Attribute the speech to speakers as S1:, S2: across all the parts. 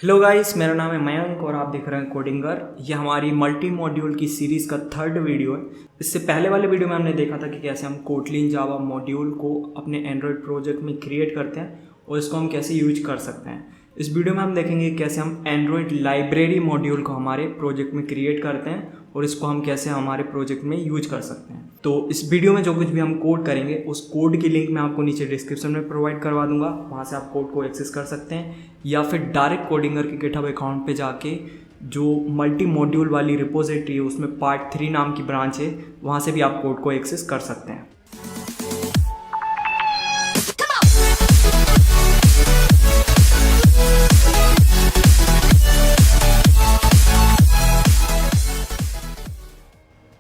S1: Hello guys, मेरा नाम है मयंक और आप देख रहे हैं कोडिंगर। ये हमारी मल्टी मॉड्यूल की सीरीज़ का थर्ड वीडियो है। इससे पहले वाले वीडियो में हमने देखा था कि कैसे हम कोटलिन जावा मॉड्यूल को अपने एंड्रॉयड प्रोजेक्ट में क्रिएट करते हैं और इसको हम कैसे यूज कर सकते हैं। इस वीडियो में हम देखेंगे कैसे हम एंड्रॉयड लाइब्रेरी मॉड्यूल को हमारे प्रोजेक्ट में क्रिएट करते हैं और इसको हम कैसे हमारे प्रोजेक्ट में यूज कर सकते हैं। तो इस वीडियो में जो कुछ भी हम कोड करेंगे उस कोड की लिंक मैं आपको नीचे डिस्क्रिप्शन में प्रोवाइड करवा दूंगा। वहाँ से आप कोड को एक्सेस कर सकते हैं या फिर डायरेक्ट कोडिंगर के गिटहब अकाउंट पे जाके जो मल्टी मॉड्यूल वाली रिपोजिटरी है उसमें पार्ट 3 नाम की ब्रांच है, वहाँ से भी आप कोड को एक्सेस कर सकते हैं।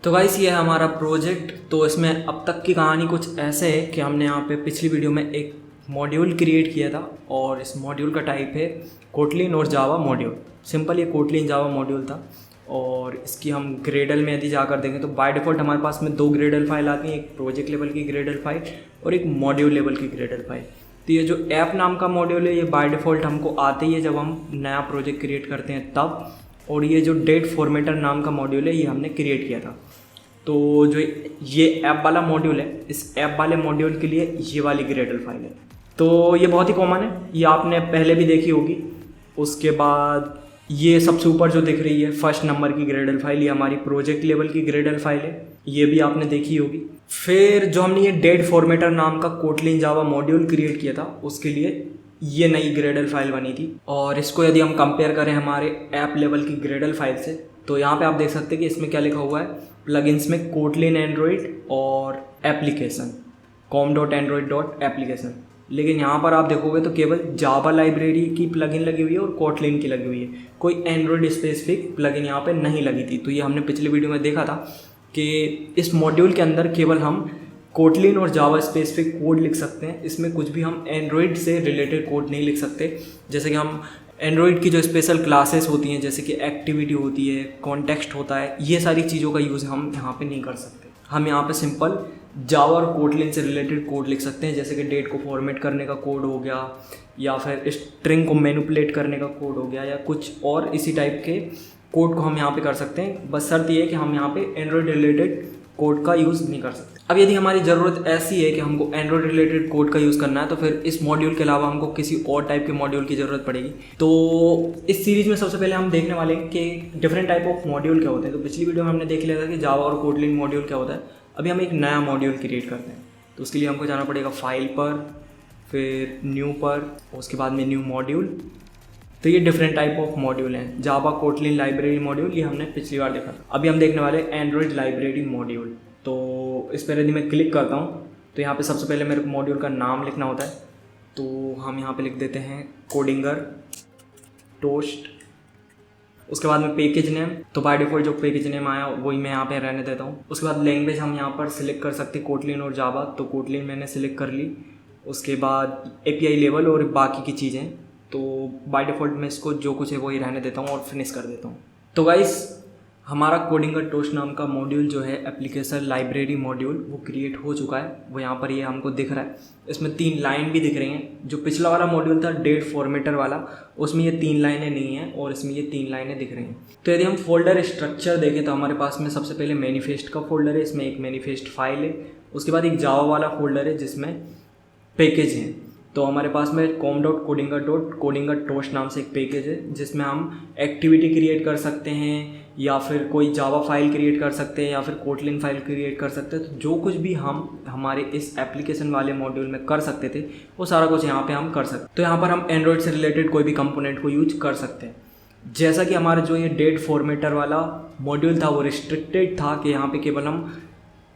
S1: तो गाइस ये है हमारा प्रोजेक्ट। तो इसमें अब तक की कहानी कुछ ऐसे है कि हमने यहाँ पे पिछली वीडियो में एक मॉड्यूल क्रिएट किया था और इस मॉड्यूल का टाइप है कोटलिन और जावा मॉड्यूल। सिंपल ये कोटलिन जावा मॉड्यूल था और इसकी हम ग्रेडल में यदि जाकर देखें तो बाय डिफ़ॉल्ट हमारे पास में 2 ग्रेडल फाइल आती हैं, एक प्रोजेक्ट लेवल की ग्रेडल फाइल और एक मॉड्यूल लेवल की ग्रेडल फाइल। तो ये जो ऐप नाम का मॉड्यूल है ये बाय डिफ़ॉल्ट हमको आते ही है जब हम नया प्रोजेक्ट क्रिएट करते हैं तब। और ये जो डेट फॉर्मेटर नाम का मॉड्यूल है ये हमने क्रिएट किया था। तो जो ये ऐप वाला मॉड्यूल है, इस ऐप वाले मॉड्यूल के लिए ये वाली ग्रेडल फाइल है। तो ये बहुत ही कॉमन है, ये आपने पहले भी देखी होगी। उसके बाद ये सबसे ऊपर जो दिख रही है फर्स्ट नंबर की ग्रेडल फाइल, ये हमारी प्रोजेक्ट लेवल की ग्रेडल फाइल है, ये भी आपने देखी होगी। फिर जो हमने ये डेट फॉर्मेटर नाम का कोटलिन जावा मॉड्यूल क्रिएट किया था उसके लिए ये नई ग्रेडल फाइल बनी थी। और इसको यदि हम कंपेयर करें हमारे ऐप लेवल की ग्रेडल फाइल से तो यहाँ पे आप देख सकते हैं कि इसमें क्या लिखा हुआ है, प्लगइन्स में कोटलिन एंड्रॉयड और एप्लीकेशन com.android.application। लेकिन यहाँ पर आप देखोगे तो केवल जावा लाइब्रेरी की प्लगइन लगी हुई है और कोटलिन की लगी हुई है, कोई एंड्रॉयड स्पेसिफिक प्लगइन यहाँ पे नहीं लगी थी। तो ये हमने पिछले वीडियो में देखा था कि इस मॉड्यूल के अंदर केवल हम कोटलिन और जावा स्पेसिफिक कोड लिख सकते हैं, इसमें कुछ भी हम एंड्रॉयड से रिलेटेड कोड नहीं लिख सकते। जैसे कि हम एंड्रॉयड की जो स्पेशल क्लासेस होती हैं, जैसे कि एक्टिविटी होती है, कॉन्टेक्स्ट होता है, ये सारी चीज़ों का यूज़ हम यहाँ पे नहीं कर सकते। हम यहाँ पे सिंपल जावा और कोटलिन से रिलेटेड कोड लिख सकते हैं, जैसे कि डेट को फॉर्मेट करने का कोड हो गया या फिर स्ट्रिंग को मैनिपुलेट करने का कोड हो गया या कुछ और इसी टाइप के कोड को हम यहाँ पे कर सकते हैं। बस शर्त ये है कि हम यहाँ पे एंड्रॉयड रिलेटेड कोड का यूज़ नहीं कर सकते। अब यदि हमारी ज़रूरत ऐसी है कि हमको एंड्रॉयड रिलेटेड कोड का यूज़ करना है तो फिर इस मॉड्यूल के अलावा हमको किसी और टाइप के मॉड्यूल की ज़रूरत पड़ेगी। तो इस सीरीज़ में सबसे पहले हम देखने वाले हैं कि डिफरेंट टाइप ऑफ मॉड्यूल क्या होते हैं। तो पिछली वीडियो में हमने देख लिया था कि जावा और कोटलिन मॉड्यूल क्या होता है। अभी हम एक नया मॉड्यूल क्रिएट करते हैं तो उसके लिए हमको जाना पड़ेगा फाइल पर, फिर न्यू पर, उसके बाद में न्यू मॉड्यूल। तो ये डिफरेंट टाइप ऑफ मॉड्यूल हैं। जावा कोटलिन लाइब्रेरी मॉड्यूल ये हमने पिछली बार देखा था। अभी हम देखने वाले एंड्रॉयड लाइब्रेरी मॉड्यूल। तो इस पर यदि मैं क्लिक करता हूँ तो यहाँ पे सबसे पहले मेरे को मॉड्यूल का नाम लिखना होता है। तो हम यहाँ पे लिख देते हैं कोडिंगर टोस्ट। उसके बाद में पैकेज नेम, तो बाय डिफ़ॉल्ट जो पैकेज नेम आया वही मैं यहाँ पे रहने देता हूँ। उसके बाद लैंग्वेज हम यहाँ पर सिलेक्ट कर सकते हैं कोटलिन और जावा, तो कोटलिन मैंने सिलेक्ट कर ली। उसके बाद API लेवल और बाकी की चीज़ें, तो बाय डिफ़ॉल्ट मैं इसको जो कुछ है वही रहने देता हूँ और फिनिश कर देता हूँ। तो गाइस हमारा कोडिंगर टोस्ट नाम का मॉड्यूल जो है एप्लीकेशन लाइब्रेरी मॉड्यूल वो क्रिएट हो चुका है। वो यहाँ पर ये हमको दिख रहा है। इसमें 3 लाइन भी दिख रही हैं। जो पिछला वाला मॉड्यूल था डेट फॉर्मेटर वाला उसमें ये 3 लाइनें नहीं हैं और इसमें ये 3 लाइनें दिख रही हैं। तो यदि हम फोल्डर स्ट्रक्चर देखें तो हमारे पास में सबसे पहले मैनिफेस्ट का फोल्डर है, इसमें एक मैनिफेस्ट फाइल है। उसके बाद एक जावा वाला फोल्डर है जिसमें पैकेज हैं। तो हमारे पास में com.कोडिंगर टोस्ट नाम से एक पैकेज है जिसमें हम एक्टिविटी क्रिएट कर सकते हैं या फिर कोई जावा फाइल क्रिएट कर सकते हैं या फिर कोटलिन फाइल क्रिएट कर सकते हैं। तो जो कुछ भी हम हमारे इस एप्लीकेशन वाले मॉड्यूल में कर सकते थे वो सारा कुछ यहाँ पे हम कर सकते। तो यहाँ पर हम एंड्रॉयड से रिलेटेड कोई भी कंपोनेंट को यूज कर सकते हैं। जैसा कि हमारा जो ये डेट फॉर्मेटर वाला मॉड्यूल था वो रिस्ट्रिक्टेड था कि यहाँ पे केवल हम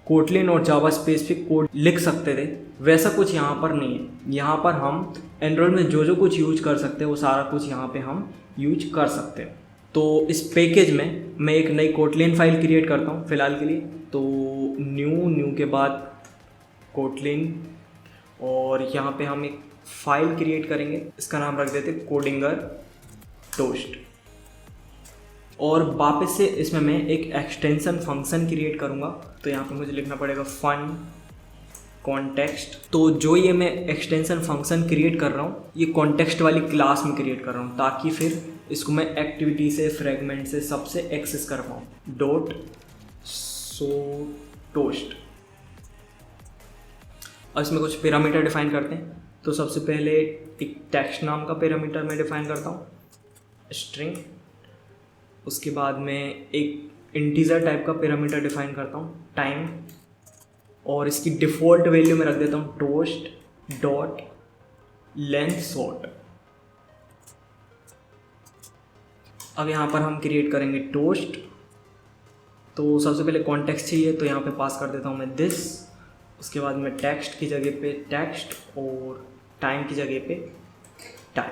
S1: कोटलिन और जावा स्पेसिफिक कोड लिख सकते थे, वैसा कुछ यहाँ पर नहीं है। यहाँ पर हम एंड्रॉयड में जो कुछ यूज कर सकते हैं वो सारा कुछ यहाँ पे हम यूज कर सकते हैं। तो इस पैकेज में मैं एक नई कोटलिन फाइल क्रिएट करता हूँ फ़िलहाल के लिए। तो न्यू के बाद कोटलिन और यहाँ पे हम एक फ़ाइल क्रिएट करेंगे, इसका नाम रख देते कोडिंगर टोस्ट। और वापस से इसमें मैं एक एक्सटेंशन फंक्शन क्रिएट करूँगा। तो यहाँ पे मुझे लिखना पड़ेगा फन कॉन्टेक्स्ट। तो जो ये मैं एक्सटेंशन फंक्शन क्रिएट कर रहा हूँ ये कॉन्टेक्स्ट वाली क्लास में क्रिएट कर रहा हूँ ताकि फिर इसको मैं एक्टिविटी से, फ्रेगमेंट से, सबसे एक्सेस कर पाऊँ। Dot so toast. और इसमें कुछ पैरामीटर डिफाइन करते हैं। तो सबसे पहले एक टेक्स्ट नाम का पैरामीटर मैं डिफाइन करता हूँ, स्ट्रिंग। उसके बाद में एक इंटीजर टाइप का पैरामीटर डिफाइन करता हूँ, टाइम। और इसकी डिफ़ॉल्ट वैल्यू में रख देता हूँ टोस्ट डॉट लेंथ सॉर्ट। अब यहाँ पर हम क्रिएट करेंगे टोस्ट। तो सबसे पहले कॉन्टेक्स्ट चाहिए, तो यहाँ पे पास कर देता हूँ मैं दिस। उसके बाद में टेक्स्ट की जगह पे टेक्स्ट और टाइम की जगह पे टाइम,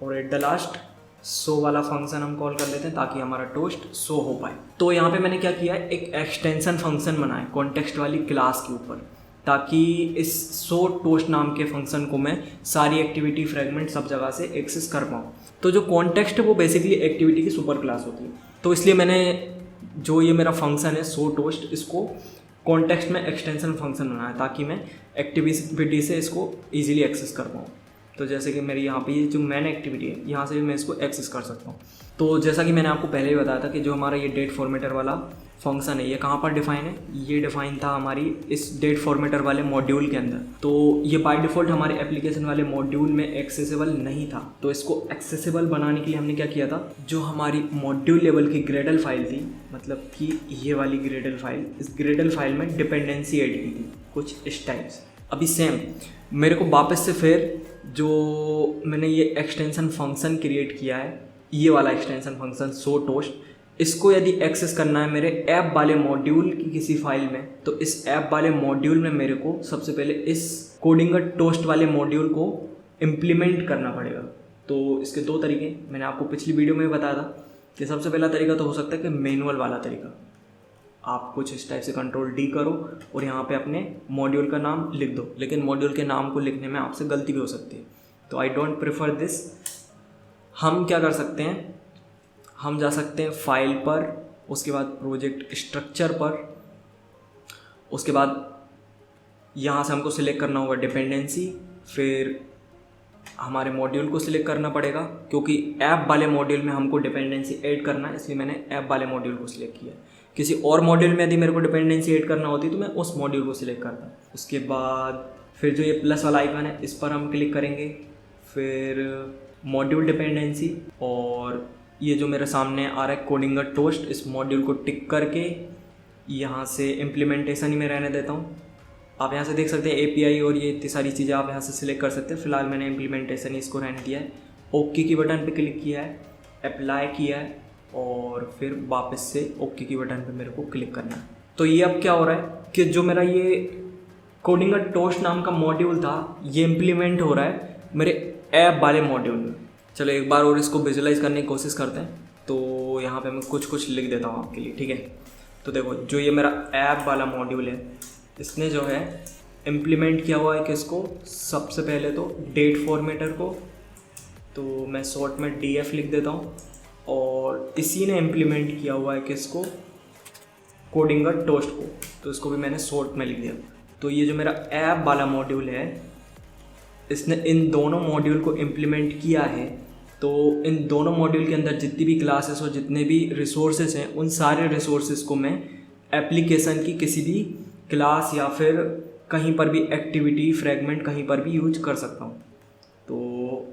S1: और एट द लास्ट सो वाला फंक्शन हम कॉल कर लेते हैं ताकि हमारा टोस्ट शो हो पाए। तो यहाँ पे मैंने क्या किया है, एक एक्सटेंशन फंक्शन बनाया कॉन्टेक्स्ट वाली क्लास के ऊपर, ताकि इस सो टोस्ट नाम के फंक्शन को मैं सारी एक्टिविटी फ्रेगमेंट सब जगह से एक्सेस कर पाऊँ। तो जो कॉन्टेक्स्ट है वो बेसिकली एक्टिविटी की सुपर क्लास होती है। तो इसलिए मैंने जो ये मेरा फंक्शन है सो टोस्ट, इसको कॉन्टेक्स्ट में एक्सटेंशन फंक्शन बनाया ताकि मैं एक्टिविटी से इसको ईजिली एक्सेस कर पाऊँ। तो जैसे कि मेरी यहाँ पे ये जो मेन एक्टिविटी है, यहाँ से भी मैं इसको एक्सेस कर सकता हूँ। तो जैसा कि मैंने आपको पहले ही बताया था कि जो हमारा ये डेट फॉर्मेटर वाला फंक्शन है, ये कहाँ पर डिफाइन है, ये डिफाइन था हमारी इस डेट फॉर्मेटर वाले मॉड्यूल के अंदर। तो ये बाय डिफ़ॉल्ट हमारे एप्लीकेशन वाले मॉड्यूल में एक्सेसिबल नहीं था। तो इसको एक्सेसिबल बनाने के लिए हमने क्या किया था, जो हमारी मॉड्यूल लेवल की ग्रेडल फाइल थी, मतलब कि ये वाली ग्रेडल फाइल, इस ग्रेडल फाइल में डिपेंडेंसी ऐड की थी कुछ इस टाइप से। अभी सेम मेरे को वापस से फिर जो मैंने ये एक्सटेंशन फंक्शन क्रिएट किया है, ये वाला एक्सटेंशन फंक्शन सो टोस्ट, इसको यदि एक्सेस करना है मेरे ऐप वाले मॉड्यूल की किसी फाइल में, तो इस ऐप वाले मॉड्यूल में मेरे को सबसे पहले इस कोडिंग टोस्ट वाले मॉड्यूल को इम्प्लीमेंट करना पड़ेगा। तो इसके दो तरीके मैंने आपको पिछली वीडियो में बताया था कि सबसे पहला तरीका तो हो सकता है कि मैनुअल वाला तरीका, आप कुछ इस टाइप से कंट्रोल डी करो और यहाँ पे अपने मॉड्यूल का नाम लिख दो, लेकिन मॉड्यूल के नाम को लिखने में आपसे गलती भी हो सकती है। तो आई डोंट प्रेफर दिस। हम क्या कर सकते हैं, हम जा सकते हैं फाइल पर, उसके बाद प्रोजेक्ट स्ट्रक्चर पर, उसके बाद यहाँ से हमको सिलेक्ट करना होगा डिपेंडेंसी, फिर हमारे मॉड्यूल को सिलेक्ट करना पड़ेगा क्योंकि ऐप वाले मॉड्यूल में हमको डिपेंडेंसी ऐड करना है, इसलिए मैंने ऐप वाले मॉड्यूल को सिलेक्ट किया। किसी और मॉड्यूल में यदि मेरे को डिपेंडेंसी ऐड करना होती तो मैं उस मॉड्यूल को सिलेक्ट करता। उसके बाद फिर जो ये प्लस वाला आइकन है इस पर हम क्लिक करेंगे, फिर मॉड्यूल डिपेंडेंसी, और ये जो मेरे सामने आ रहा है कोडिंग टोस्ट, इस मॉड्यूल को टिक करके यहाँ से इम्प्लीमेंटेशन ही में रहने देता हूँ। आप यहाँ से देख सकते हैं API और ये इतनी सारी चीज़ें आप यहाँ से सिलेक्ट कर सकते हैं। फिलहाल मैंने इम्प्लीमेंटेशन ही इसको रहने दिया है। ओके की बटन पे क्लिक किया है, अप्लाई किया है, और फिर वापस से ओके की बटन पे मेरे को क्लिक करना है। तो ये अब क्या हो रहा है कि जो मेरा ये कोडिंग टोस्ट नाम का मॉड्यूल था, ये इम्प्लीमेंट हो रहा है मेरे ऐप वाले मॉड्यूल में। चलो एक बार और इसको विजुलाइज करने की कोशिश करते हैं। तो यहाँ पे मैं कुछ लिख देता हूँ आपके लिए, ठीक है। तो देखो जो ये मेरा ऐप वाला मॉड्यूल है, इसने जो है इम्प्लीमेंट किया हुआ है किसको, सबसे पहले तो डेट फॉर्मेटर को, तो मैं शॉर्ट में DF लिख देता हूँ, और इसी ने इम्प्लीमेंट किया हुआ है किसको, कोडिंग टोस्ट को, तो इसको भी मैंने शॉर्ट में लिख दिया। तो ये जो मेरा ऐप वाला मॉड्यूल है, इसने इन दोनों मॉड्यूल को इम्प्लीमेंट किया है। तो इन दोनों मॉड्यूल के अंदर जितनी भी क्लासेस और जितने भी रिसोर्सेज हैं, उन सारे रिसोर्सेज को मैं एप्लीकेशन की किसी भी क्लास या फिर कहीं पर भी एक्टिविटी फ्रेगमेंट कहीं पर भी यूज कर सकता हूँ। तो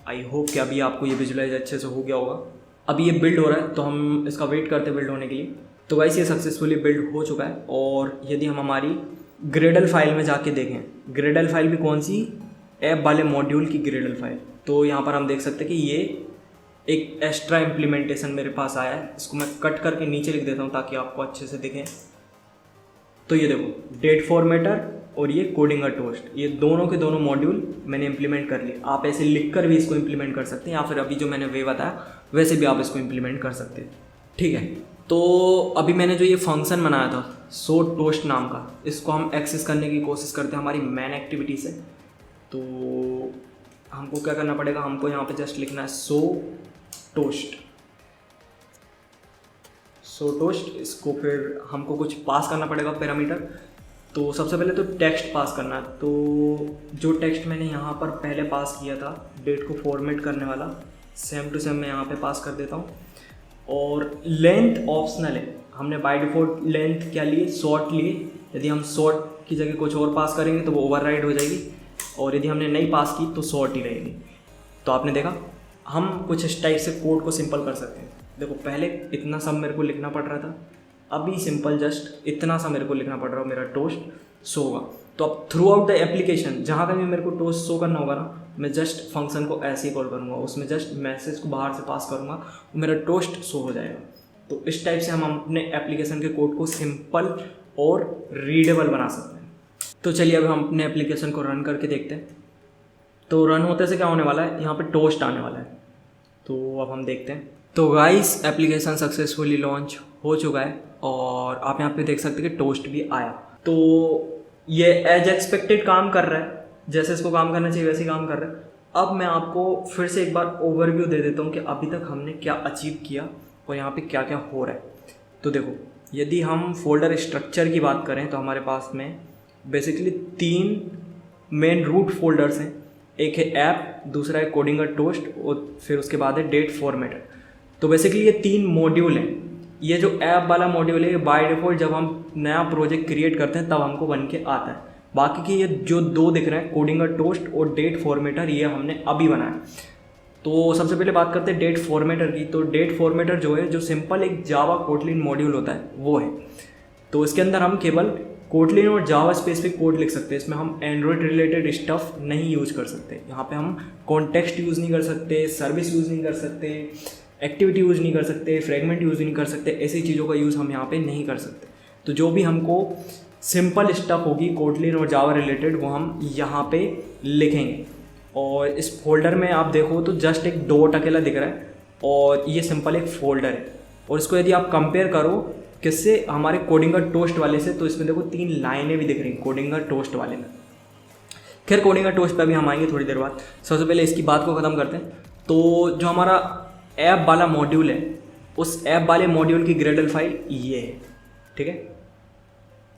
S1: आई होप कि अभी आपको ये विजुलाइज अच्छे से हो गया होगा। अभी ये बिल्ड हो रहा है तो हम इसका वेट करते हैं बिल्ड होने के लिए। तो गाइस ये सक्सेसफुली बिल्ड हो चुका है। और यदि हम हमारी ग्रेडल फाइल में जाके देखें, ग्रेडल फाइल भी कौन सी, ऐप वाले मॉड्यूल की ग्रेडल फाइल, तो यहाँ पर हम देख सकते हैं कि ये एक एक्स्ट्रा इम्प्लीमेंटेशन मेरे पास आया है। इसको मैं कट करके नीचे लिख देता हूँ ताकि आपको अच्छे से दिखें। तो ये देखो डेट फॉर्मेटर और ये कोडिंग टोस्ट, ये दोनों के दोनों मॉड्यूल मैंने इंप्लीमेंट कर लिए। आप ऐसे लिखकर भी इसको इंप्लीमेंट कर सकते हैं, या फिर अभी जो मैंने वे बताया वैसे भी आप इसको इंप्लीमेंट कर सकते हैं, ठीक है। तो अभी मैंने जो ये फंक्शन बनाया था सो टोस्ट नाम का, इसको हम एक्सेस करने की कोशिश करते हैं हमारी मेन एक्टिविटी से। तो हमको क्या करना पड़ेगा, हमको यहाँ पे जस्ट लिखना है सो टोस्ट, सो टोस्ट। इसको फिर हमको कुछ पास करना पड़ेगा पैरामीटर। तो सबसे पहले तो टेक्स्ट पास करना है। तो जो टेक्स्ट मैंने यहाँ पर पहले पास किया था डेट को फॉर्मेट करने वाला, सेम टू सेम मैं यहाँ पे पास कर देता हूँ। और लेंथ ऑप्शनल है, हमने बाय डिफ़ॉल्ट लेंथ क्या लिए, शॉर्ट लिए। यदि हम शॉर्ट की जगह कुछ और पास करेंगे तो वो ओवरराइड हो जाएगी, और यदि हमने नहीं पास की तो शॉर्ट ही रहेगी। तो आपने देखा हम कुछ इस टाइप से कोड को सिंपल कर सकते हैं। देखो पहले इतना सब मेरे को लिखना पड़ रहा था, अभी सिंपल जस्ट इतना सा मेरे को लिखना पड़ रहा है, मेरा टोस्ट शो होगा। तो अब थ्रू आउट द एप्लीकेशन जहाँ का भी मेरे को टोस्ट शो करना होगा ना, मैं जस्ट फंक्शन को ऐसे ही कॉल करूँगा, उसमें जस्ट मैसेज को बाहर से पास करूँगा, मेरा टोस्ट शो हो जाएगा। तो इस टाइप से हम अपने एप्लीकेशन के कोड को सिंपल और रीडेबल बना सकते हैं। तो चलिए अब हम अपने एप्लीकेशन को रन करके देखते हैं। तो रन होते से क्या होने वाला है, यहाँ पे टोस्ट आने वाला है। तो अब हम देखते हैं। तो गाइस एप्लीकेशन सक्सेसफुली लॉन्च हो चुका है, और आप यहाँ पे देख सकते हैं कि टोस्ट भी आया। तो ये एज एक्सपेक्टेड काम कर रहा है, जैसे इसको काम करना चाहिए वैसे ही काम कर रहा है। अब मैं आपको फिर से एक बार ओवरव्यू दे देता हूँ कि अभी तक हमने क्या अचीव किया और यहाँ पे क्या क्या हो रहा है। तो देखो यदि हम फोल्डर स्ट्रक्चर की बात करें तो हमारे पास में बेसिकली 3 मेन रूट फोल्डर्स हैं। एक है ऐप, दूसरा है कोडिंग टोस्ट, और फिर उसके बाद है डेट फॉर्मेटर। तो बेसिकली ये 3 मॉड्यूल हैं। ये जो ऐप वाला मॉड्यूल है बाय डिफ़ॉल्ट जब हम नया प्रोजेक्ट क्रिएट करते हैं तब हमको बन के आता है। बाकी के ये जो 2 दिख रहे हैं कोडिंग टोस्ट और डेट फॉर्मेटर, ये हमने अभी बनाया। तो सबसे पहले बात करते हैं डेट फॉर्मेटर की। तो डेट फॉर्मेटर जो है, जो सिंपल एक जावा कोटलिन मॉड्यूल होता है वो है। तो इसके अंदर हम केवल कोटलिन और जावा स्पेसिफिक कोड लिख सकते हैं। इसमें हम एंड्रॉयड रिलेटेड स्टफ नहीं यूज कर सकते। यहाँ पे हम कॉन्टेक्स्ट यूज़ नहीं कर सकते, सर्विस यूज़ नहीं कर सकते, एक्टिविटी यूज़ नहीं कर सकते, फ्रेगमेंट यूज़ नहीं कर सकते। ऐसी चीज़ों का यूज़ हम यहाँ पे नहीं कर सकते। तो जो भी हमको सिंपल स्टफ होगी कोटलिन और जावा रिलेटेड वो हम यहाँ पे लिखेंगे। और इस फोल्डर में आप देखो तो जस्ट एक डॉट अकेला दिख रहा है, और ये सिंपल एक फोल्डर है। और इसको यदि आप कंपेयर करो किससे, हमारे कोडिंग टोस्ट वाले से, तो इसमें देखो 3 लाइनें भी दिख रही कोडिंग टोस्ट वाले में। खैर कोडिंग टोस्ट पर भी हम आएंगे थोड़ी देर बाद। सबसे पहले इसकी बात को ख़त्म करते हैं। तो जो हमारा ऐप वाला मॉड्यूल है, उस ऐप वाले मॉड्यूल की ग्रेडल फाइल ये है, ठीक है।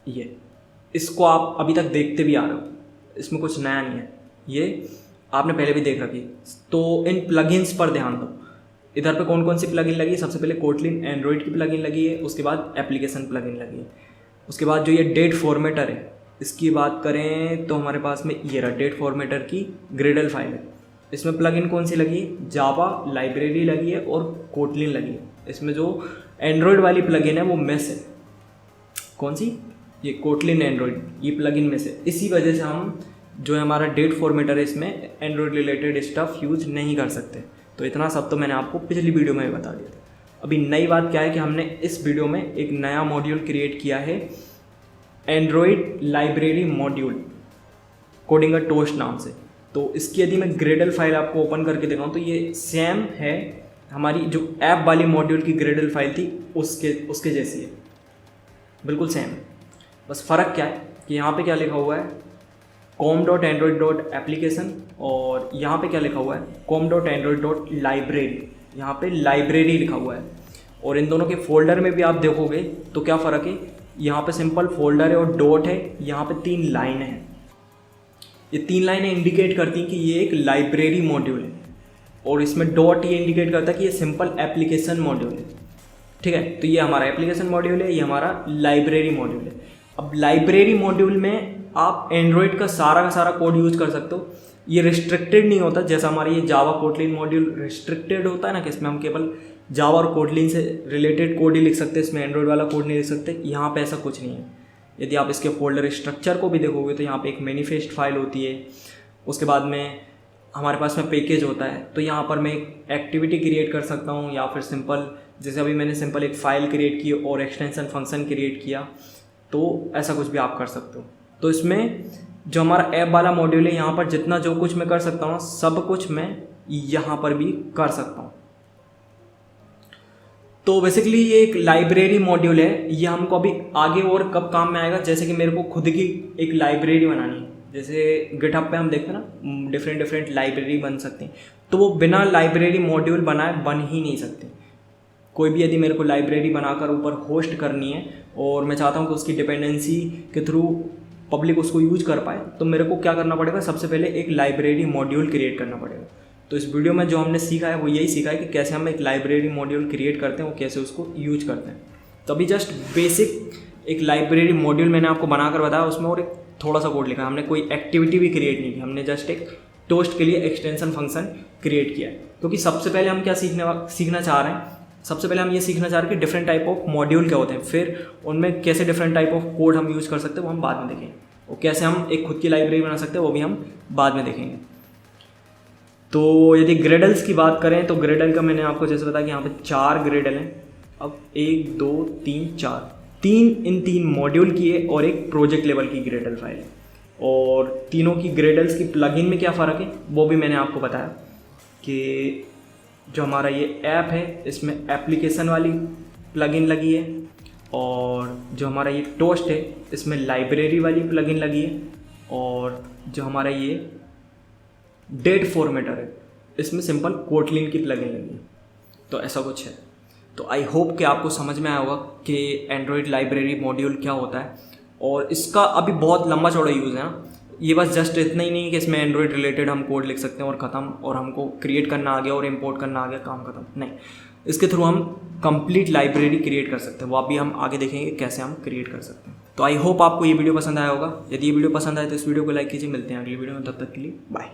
S1: ये इसको आप अभी तक देखते भी आ रहे हो, इसमें कुछ नया नहीं है, ये आपने पहले भी देख रखी। तो इन प्लगइन्स पर ध्यान दो। इधर पे कौन कौन सी प्लगइन लगी है, सबसे पहले कोटलिन एंड्रॉयड की प्लगइन लगी है, उसके बाद एप्लीकेशन प्लगइन लगी है। उसके बाद जो ये डेट फॉर्मेटर है, इसकी बात करें तो हमारे पास में ये रहा डेट फॉर्मेटर की ग्रेडल फाइल है। इसमें प्लगइन कौन सी लगी है, जावा लाइब्रेरी लगी है और कोटलिन लगी है। इसमें जो एंड्रॉयड वाली प्लगइन है वो मेस है। कौन सी, ये कोटलिन एंड्रॉयड, ये प्लगइन में से। इसी वजह से हम जो है हमारा डेट फॉर्मेटर है इसमें एंड्रॉयड रिलेटेड स्टफ यूज नहीं कर सकते। तो इतना सब तो मैंने आपको पिछली वीडियो में बता दिया था। अभी नई बात क्या है कि हमने इस वीडियो में एक नया मॉड्यूल क्रिएट किया है, Android library module coding toast नाम से। तो इसकी यदि मैं ग्रेडल फाइल आपको ओपन करके दिखाऊँ तो ये सेम है, हमारी जो ऐप वाली मॉड्यूल की ग्रेडल फाइल थी उसके जैसी है, बिल्कुल सेम है। बस फ़र्क क्या है कि यहाँ पे क्या लिखा हुआ है com.android.application, और यहाँ पे क्या लिखा हुआ है com.android.library। यहाँ पे लाइब्रेरी लिखा हुआ है। और इन दोनों के फोल्डर में भी आप देखोगे तो क्या फ़र्क है, यहाँ पे सिंपल फोल्डर है और डॉट है, यहाँ पे 3 लाइनें हैं। ये 3 लाइनें इंडिकेट करती हैं कि ये एक लाइब्रेरी मॉड्यूल है, और इसमें डॉट ये इंडिकेट करता है कि ये सिंपल एप्लीकेशन मॉड्यूल है, ठीक है। तो ये हमारा एप्लीकेशन मॉड्यूल है, ये हमारा लाइब्रेरी मॉड्यूल है। अब लाइब्रेरी मॉड्यूल में आप एंड्रॉयड का सारा कोड यूज कर सकते हो। ये रिस्ट्रिक्टेड नहीं होता, जैसा हमारा ये जावा कोटलिन मॉड्यूल रिस्ट्रिक्टेड होता है ना, कि इसमें हम केवल जावा और कोटलिन से रिलेटेड कोड ही लिख सकते हैं, इसमें एंड्रॉयड वाला कोड नहीं लिख सकते। यहाँ पे ऐसा कुछ नहीं है। यदि आप इसके फोल्डर स्ट्रक्चर को भी देखोगे तो यहाँ पे एक मैनिफेस्ट फाइल होती है, उसके बाद में हमारे पास में पैकेज होता है। तो यहाँ पर मैं एक एक्टिविटी क्रिएट कर सकता हूँ, या फिर सिंपल जैसे अभी मैंने सिंपल एक फ़ाइल क्रिएट की और एक्सटेंशन फंक्शन क्रिएट किया, तो ऐसा कुछ भी आप कर सकते हो। तो इसमें जो हमारा ऐप वाला मॉड्यूल है, यहाँ पर जितना जो कुछ मैं कर सकता हूँ सब कुछ मैं यहाँ पर भी कर सकता हूँ। तो बेसिकली ये एक लाइब्रेरी मॉड्यूल है। ये हमको अभी आगे और कब काम में आएगा, जैसे कि मेरे को खुद की एक लाइब्रेरी बनानी है। जैसे गिटहब पे हम देखते हैं ना, डिफरेंट लाइब्रेरी बन सकती हैं, तो वो बिना लाइब्रेरी मॉड्यूल बनाए बन ही नहीं सकते। कोई भी यदि मेरे को लाइब्रेरी बनाकर ऊपर होस्ट करनी है और मैं चाहता हूँ कि उसकी डिपेंडेंसी के थ्रू पब्लिक उसको यूज कर पाए, तो मेरे को क्या करना पड़ेगा, सबसे पहले एक लाइब्रेरी मॉड्यूल क्रिएट करना पड़ेगा। तो इस वीडियो में जो हमने सीखा है वो यही सीखा है कि कैसे हम एक लाइब्रेरी मॉड्यूल क्रिएट करते हैं और कैसे उसको यूज करते हैं। तो अभी जस्ट बेसिक एक लाइब्रेरी मॉड्यूल मैंने आपको बनाकर बताया, उसमें और एक थोड़ा सा कोड लिखा है। हमने कोई एक्टिविटी भी क्रिएट नहीं की, हमने जस्ट एक टोस्ट के लिए एक्सटेंशन फंक्शन क्रिएट किया है। क्योंकि सबसे पहले हम क्या सीखना चाह रहे हैं, सबसे पहले हम ये सीखना चाह रहे हैं कि डिफरेंट टाइप ऑफ मॉड्यूल क्या होते हैं, फिर उनमें कैसे डिफरेंट टाइप ऑफ कोड हम यूज़ कर सकते हैं वो हम बाद में देखेंगे, और कैसे हम एक खुद की लाइब्रेरी बना सकते हैं वो भी हम बाद में देखेंगे। तो यदि ग्रेडल्स की बात करें तो ग्रेडल का मैंने आपको जैसे बताया कि यहाँ पे 4 ग्रेडल हैं। अब 1 2 3 4 तीन मॉड्यूल की है और एक प्रोजेक्ट लेवल की ग्रेडल फाइल है। और तीनों की ग्रेडल्स की प्लगइन में क्या फ़र्क है वो भी मैंने आपको बताया कि जो हमारा ये ऐप है इसमें एप्लीकेशन वाली प्लगइन लगी है, और जो हमारा ये टोस्ट है इसमें लाइब्रेरी वाली प्लगइन लगी है, और जो हमारा ये डेट फॉर्मेटर है इसमें सिंपल कोटलिन की प्लगइन लगी है। तो ऐसा कुछ है। तो आई होप कि आपको समझ में आया होगा कि एंड्रॉयड लाइब्रेरी मॉड्यूल क्या होता है, और इसका अभी बहुत लंबा चौड़ा यूज़ है ना। ये बस जस्ट इतना ही नहीं कि इसमें एंड्रॉयड रिलेटेड हम कोड लिख सकते हैं और ख़त्म, और हमको क्रिएट करना आ गया और इंपोर्ट करना आ गया, काम ख़त्म। नहीं, इसके थ्रू हम कंप्लीट लाइब्रेरी क्रिएट कर सकते हैं। वो अभी हम आगे देखेंगे कैसे हम क्रिएट कर सकते हैं। तो आई होप आपको ये वीडियो पसंद आया होगा। यदि ये वीडियो पसंद आए तो इस वीडियो को लाइक कीजिए। मिलते हैं अगली वीडियो में, तब तक के लिए बाय।